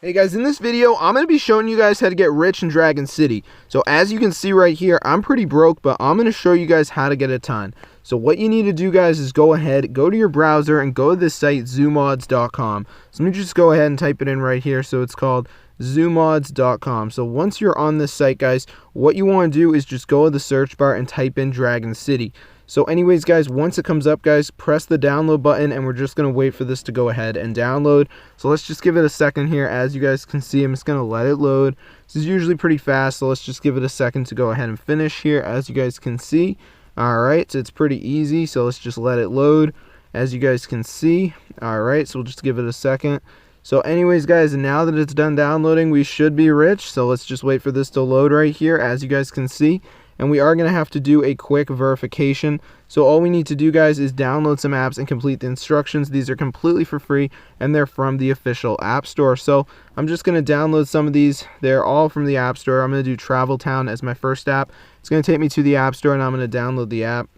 Hey guys, in this video, I'm going to be showing you guys how to get rich in Dragon City. So as you can see right here, I'm pretty broke, but I'm going to show you guys how to get a ton. So what you need to do, guys, is go to your browser and go to this site, zoomods.com. So let me just go ahead and type it in right here. So it's called zoomods.com. So once you're on this site, guys, what you want to do is just go to the search bar and type in Dragon City. So anyways, guys, once it comes up, guys, press the download button, and we're just going to wait for this to go ahead and download. So let's just give it a second here. As you guys can see, I'm just going to let it load. This is usually pretty fast, so let's just give it a second to go ahead and finish here, as you guys can see. Alright, so it's pretty easy, so let's just let it load, as you guys can see. Alright, so we'll just give it a second. So anyways, guys, now that it's done downloading, we should be rich. So let's just wait for this to load right here, as you guys can see. And we are going to have to do a quick verification. So all we need to do, guys, is download some apps and complete the instructions. These are completely for free, and they're from the official App Store. So I'm just going to download some of these. They're all from the App Store. I'm going to do Travel Town as my first app. It's going to take me to the App Store, and I'm going to download the app.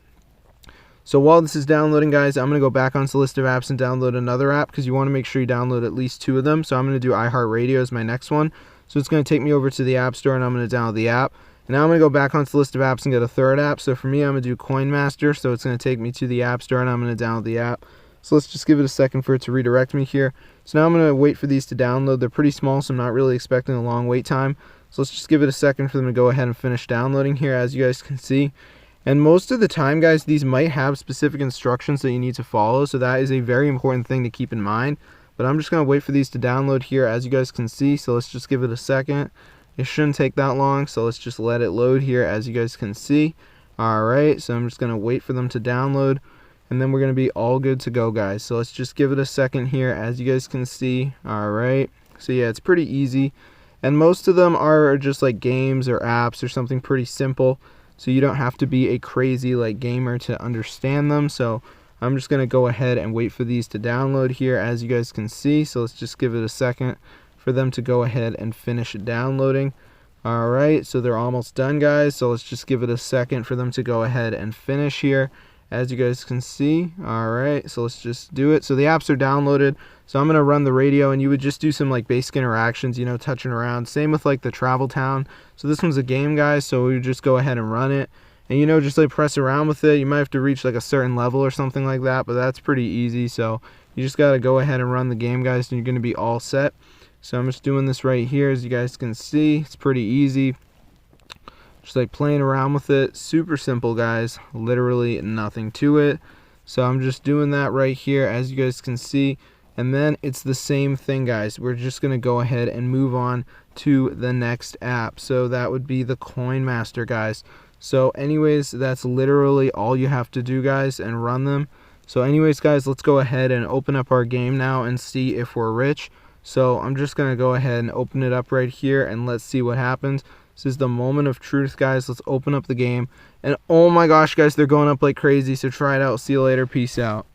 So while this is downloading, guys, I'm going to go back onto the list of apps and download another app, because you want to make sure you download at least 2 of them. So I'm going to do iHeartRadio as my next one. So it's going to take me over to the App Store, and I'm going to download the app. Now I'm going to go back onto the list of apps and get a third app. So for me, I'm going to do CoinMaster. So it's going to take me to the App Store, and I'm going to download the app. So let's just give it a second for it to redirect me here. So now I'm going to wait for these to download. They're pretty small, so I'm not really expecting a long wait time. So let's just give it a second for them to go ahead and finish downloading here, as you guys can see. And most of the time, guys, these might have specific instructions that you need to follow. So that is a very important thing to keep in mind. But I'm just going to wait for these to download here, as you guys can see. So let's just give it a second. It shouldn't take that long, so let's just let it load here, as you guys can see. Alright, so I'm just going to wait for them to download, and then we're going to be all good to go, guys. So let's just give it a second here, as you guys can see. Alright, so yeah, it's pretty easy, and most of them are just like games or apps or something pretty simple, so you don't have to be a crazy like gamer to understand them. So I'm just going to go ahead and wait for these to download here, as you guys can see. So let's just give it a second for them to go ahead and finish downloading. Alright, so they're almost done, guys. So let's just give it a second for them to go ahead and finish here, as you guys can see. Alright, so let's just do it. So the apps are downloaded. So I'm going to run the radio, and you would just do some like basic interactions, you know, touching around. Same with like the Travel Town. So this one's a game, guys, so we would just go ahead and run it. And you know, just like press around with it. You might have to reach like a certain level or something like that, but that's pretty easy. So you just got to go ahead and run the game, guys, and you're going to be all set. So I'm just doing this right here, as you guys can see. It's pretty easy. Just like playing around with it. Super simple, guys. Literally nothing to it. So I'm just doing that right here, as you guys can see. And then it's the same thing, guys. We're just going to go ahead and move on to the next app. So that would be the CoinMaster, guys. So anyways, that's literally all you have to do, guys, and run them. So anyways, guys, let's go ahead and open up our game now and see if we're rich. So I'm just going to go ahead and open it up right here, and let's see what happens. This is the moment of truth, guys. Let's open up the game. And oh my gosh, guys, they're going up like crazy. So try it out. See you later. Peace out.